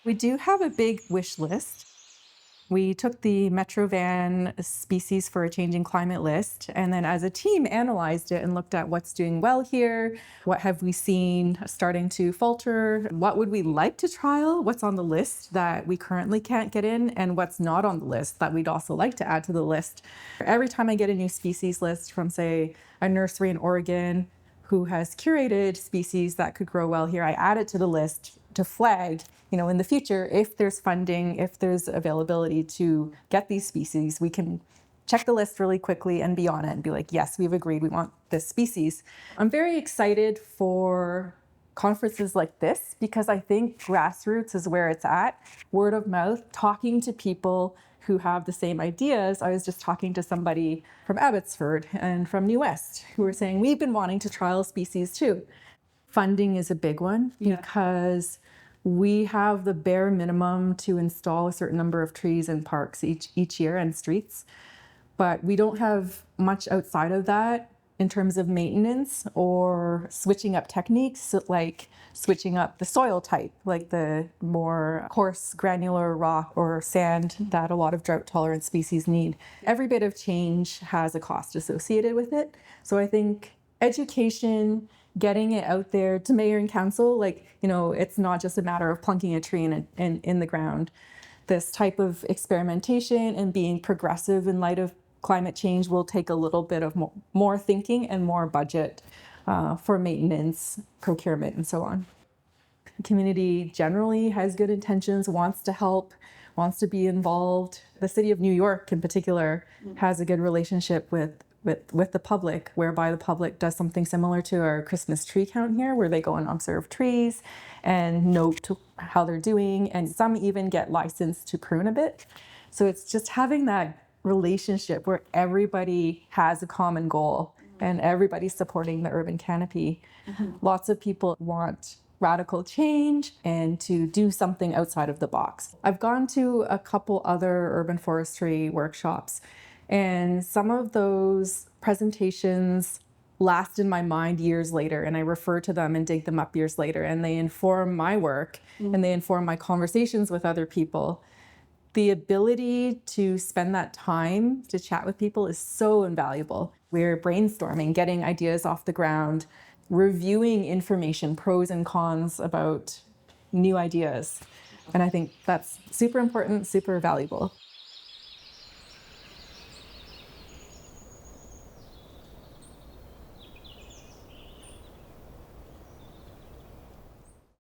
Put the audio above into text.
We do have a big wish list. We took the Metro Van species for a changing climate list, and then as a team analyzed it and looked at what's doing well here, what have we seen starting to falter, what would we like to trial, what's on the list that we currently can't get in, and what's not on the list that we'd also like to add to the list. Every time I get a new species list from, say, a nursery in Oregon who has curated species that could grow well here, I add it to the list to flag, in the future, if there's funding, if there's availability to get these species, we can check the list really quickly and be on it and be like, yes, we've agreed, we want this species. I'm very excited for conferences like this because I think grassroots is where it's at. Word of mouth, talking to people who have the same ideas. I was just talking to somebody from Abbotsford and from New West who were saying, we've been wanting to trial species too. Funding is a big one because we have the bare minimum to install a certain number of trees in parks each year and streets, but we don't have much outside of that in terms of maintenance or switching up techniques, like switching up the soil type, like the more coarse granular rock or sand that a lot of drought tolerant species need. Every bit of change has a cost associated with it. So I think education, getting it out there to mayor and council, it's not just a matter of plunking a tree in the ground. This type of experimentation and being progressive in light of climate change will take a little bit of more thinking and more budget for maintenance, procurement, and so on. The community generally has good intentions, wants to help, wants to be involved. The city of New York in particular has a good relationship with the public, whereby the public does something similar to our Christmas tree count here, where they go and observe trees and note how they're doing, and some even get licensed to prune a bit. So it's just having that relationship where everybody has a common goal and everybody's supporting the urban canopy. Lots of people want radical change and to do something outside of the box. I've gone to a couple other urban forestry workshops, and some of those presentations last in my mind years later, and I refer to them and dig them up years later, and they inform my work and they inform my conversations with other people. The ability to spend that time to chat with people is so invaluable. We're brainstorming, getting ideas off the ground, reviewing information, pros and cons about new ideas. And I think that's super important, super valuable.